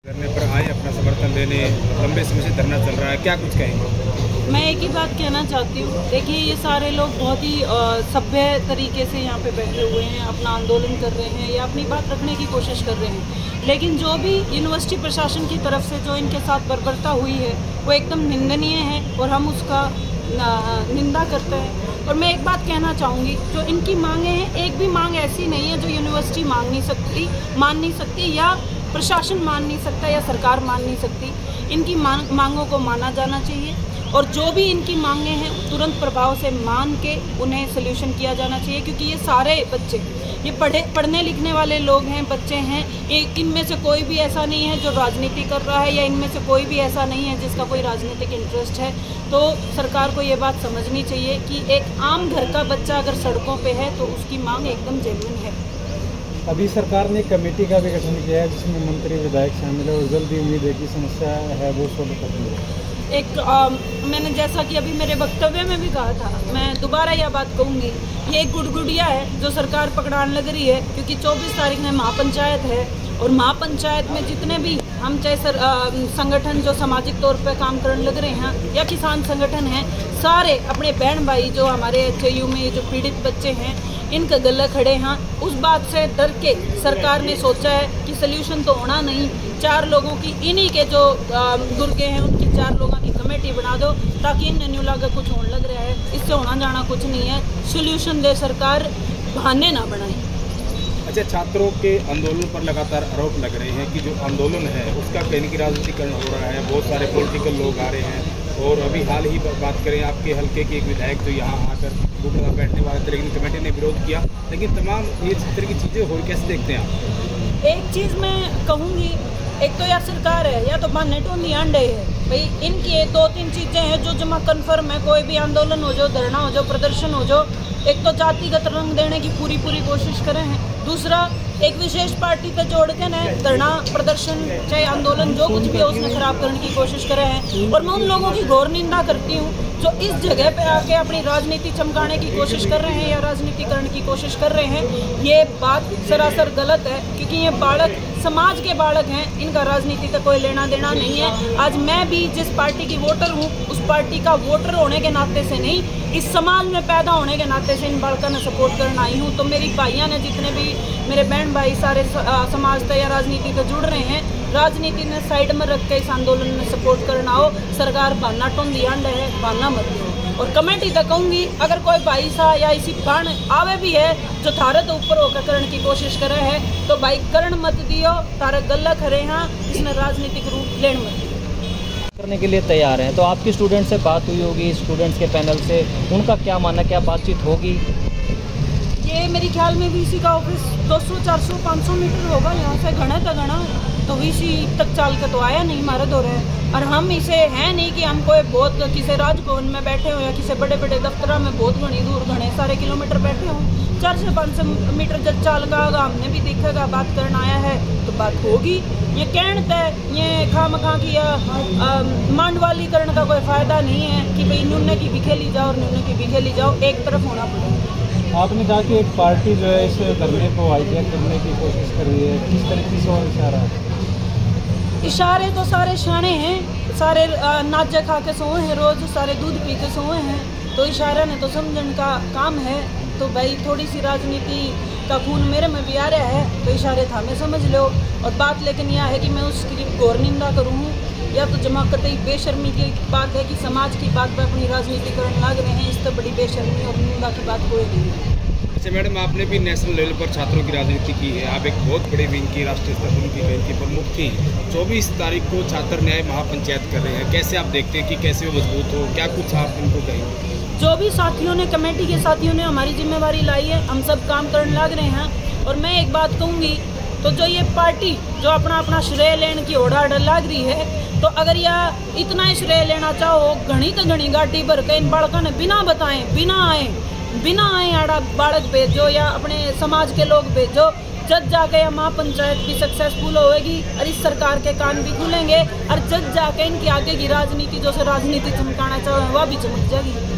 धरने पर आए अपना समर्थन देने, लंबे समय से धरना चल रहा है, क्या कुछ कहेंगे? मैं एक ही बात कहना चाहती हूँ। देखिए, ये सारे लोग बहुत ही सभ्य तरीके से यहाँ पे बैठे हुए हैं, अपना आंदोलन कर रहे हैं या अपनी बात रखने की कोशिश कर रहे हैं, लेकिन जो भी यूनिवर्सिटी प्रशासन की तरफ से जो इनके साथ बर्बरता हुई है वो एकदम निंदनीय है और हम उसका निंदा करते हैं। और मैं एक बात कहना चाहूँगी, जो इनकी मांगे हैं, एक भी मांग ऐसी नहीं है जो यूनिवर्सिटी मान नहीं सकती या प्रशासन मान नहीं सकता या सरकार मान नहीं सकती। इनकी मांगों को माना जाना चाहिए और जो भी इनकी मांगे हैं तुरंत प्रभाव से मान के उन्हें सोल्यूशन किया जाना चाहिए, क्योंकि ये सारे बच्चे ये पढ़ने लिखने वाले लोग हैं, बच्चे हैं। इनमें से कोई भी ऐसा नहीं है जो राजनीति कर रहा है या इनमें से कोई भी ऐसा नहीं है जिसका कोई राजनीतिक इंटरेस्ट है। तो सरकार को ये बात समझनी चाहिए कि एक आम घर का बच्चा अगर सड़कों पे है तो उसकी मांग एकदम जेन्युइन है। अभी सरकार ने कमेटी का भी गठन किया है जिसमें मंत्री विधायक शामिल है और जल्दी उम्मीद है कि समस्या है वो सोल्व कर देंगे। मैंने जैसा कि अभी मेरे वक्तव्य में भी कहा था, मैं दोबारा यह बात कहूँगी, ये एक गुड़गुड़िया है जो सरकार पकड़ाने लग रही है, क्योंकि 24 तारीख में महापंचायत है और महापंचायत में जितने भी हम चाहे संगठन जो सामाजिक तौर पर काम करने लग रहे हैं या किसान संगठन हैं, सारे अपने बहन भाई जो हमारे HAU में जो पीड़ित बच्चे हैं इनके गले खड़े हैं। उस बात से डर के सरकार ने सोचा है कि सल्यूशन तो होना नहीं, 4 लोगों की इन्हीं के जो दुर्गे हैं उनकी 4 लोगों की कमेटी बना दो ताकि इन न्यू लाकर कुछ होने लग रहा है। इससे होना जाना कुछ नहीं है, सल्यूशन दे सरकार, बहाने ना बनाए। अच्छा, छात्रों के आंदोलन पर लगातार आरोप लग रहे हैं कि जो आंदोलन है उसका कहीं की राजनीतिकरण हो रहा है, बहुत सारे पॉलिटिकल लोग आ रहे हैं। और अभी हाल ही बात करें, आपके हल्के के एक विधायक जो यहाँ आकर घुटना बैठने वाले थे, लेकिन कमेटी ने विरोध किया। लेकिन तमाम ये तरह की चीज़ें हो, कैसे देखते हैं आप? एक चीज़ मैं कहूँगी, एक तो या सरकार है या तो बहाने ढूंढी अंडे है भाई। इनकी 2-3 चीज़ें हैं जो जमा कन्फर्म है, कोई भी आंदोलन हो जाओ, धरना हो जाओ, प्रदर्शन हो जाओ, एक तो जातिगत रंग देने की पूरी कोशिश करे हैं, दूसरा एक विशेष पार्टी पे जोड़ के ना धरना प्रदर्शन चाहे आंदोलन जो कुछ भी है उसने खराब करने की कोशिश करे हैं। और मैं उन लोगों की घोर निंदा करती हूँ जो इस जगह पे आके अपनी राजनीति चमकाने की कोशिश कर रहे हैं या राजनीतिकरण की कोशिश कर रहे हैं। ये बात सरासर गलत है, क्योंकि ये बालक समाज के बालक हैं, इनका राजनीति से कोई लेना देना नहीं है। आज मैं भी जिस पार्टी की वोटर हूँ उस पार्टी का वोटर होने के नाते से नहीं, इस समाज में पैदा होने के नाते से इन बालकों ने सपोर्ट करना आई हूँ। तो मेरी भाइयाँ ने, जितने भी मेरे बहन भाई सारे समाज से या राजनीति से जुड़ रहे हैं, राजनीति ने साइड में रख के इस आंदोलन में सपोर्ट करना हो। सरकार बहाना टोंदी अंड है, बहाना मत दो। और कमेटी तक कहूँगी, अगर कोई भाई सा या इसी बाण आवे भी है जो थारे तो ऊपर होकर करने की कोशिश करे है तो भाई करण मत दियो, तारे गल्ला खड़े हैं, इसने राजनीतिक रूप लेन मत दियो। करने के लिए तैयार हैं। तो आपकी स्टूडेंट से बात हुई होगी, स्टूडेंट्स के पैनल से, उनका क्या मानना, क्या बातचीत होगी? ये मेरे ख्याल में VC का ऑफिस 200, 400, 500 मीटर होगा यहाँ से, घना तो घना, तो VC तक चाल के तो आया नहीं हमारे दौरे। और हम इसे है नहीं कि हम कोई बहुत किसी राजभवन में बैठे हो या किसी बड़े बड़े दफ्तर में बहुत घनी दूर घने सारे किलोमीटर बैठे हों। 4 से 500 मीटर जब चाल का हमने भी दिखेगा, बात करना आया है तो बात होगी। ये कहते हैं ये खामखा की मांडवालीकरण का कोई फ़ायदा नहीं है कि भाई न्यूने की भी खेली जाओ और न्यूने की भी खेली जाओ, एक तरफ होना पड़ेगा। आपने कहा कि एक पार्टी जो है इस धरने को हाईजैक करने की कोशिश कर रही है, किस तरीके से और इशारा है? इशारे तो सारे शाने हैं, सारे नाचे खा के सोए हैं, रोज़ सारे दूध पी के सोए हैं, तो इशारा ने तो समझने का काम है। तो भाई थोड़ी सी राजनीति का खून मेरे में भी आ रहा है तो इशारे था मैं समझ लो। और बात लेकिन यह है कि मैं उसकी घोर निंदा करूँ या तो जमा कतई बेशर्मी की बात है कि समाज की बात पर अपनी राजनीतिकरण लग रहे हैं, इससे बड़ी बेशर्मी और निंदा की बात कोई नहीं है। अच्छा मैडम, आपने भी नेशनल लेवल पर छात्रों की राजनीति की है, आप एक बहुत बड़ी विंग की राष्ट्रीय स्तर पर उनकी बैंक की प्रमुख थी। 24 तारीख को छात्र न्याय महापंचायत कर रहे हैं, कैसे आप देखते हैं कि कैसे वो मजबूत हो, क्या कुछ आप उनको कहेंगे? जो भी साथियों ने, कमेटी के साथियों ने हमारी जिम्मेवारी लाई है, हम सब काम करने लग रहे हैं। और मैं एक बात कहूँगी, तो जो ये पार्टी जो अपना श्रेय लेने की ओढ़ा लग रही है, तो अगर यह इतना श्रेय लेना चाहो, घनी तो घनी गाड़ी भर के इन बालकों ने बिना बताएं, बिना आए आड़ा बालक भेजो या अपने समाज के लोग भेजो, जब जाके यह महापंचायत भी सक्सेसफुल होएगी और इस सरकार के कान भी खुलेंगे और जब जाके इनकी आगे की राजनीति जो से राजनीति चमकाना चाहे वह भी चमक जाएगी।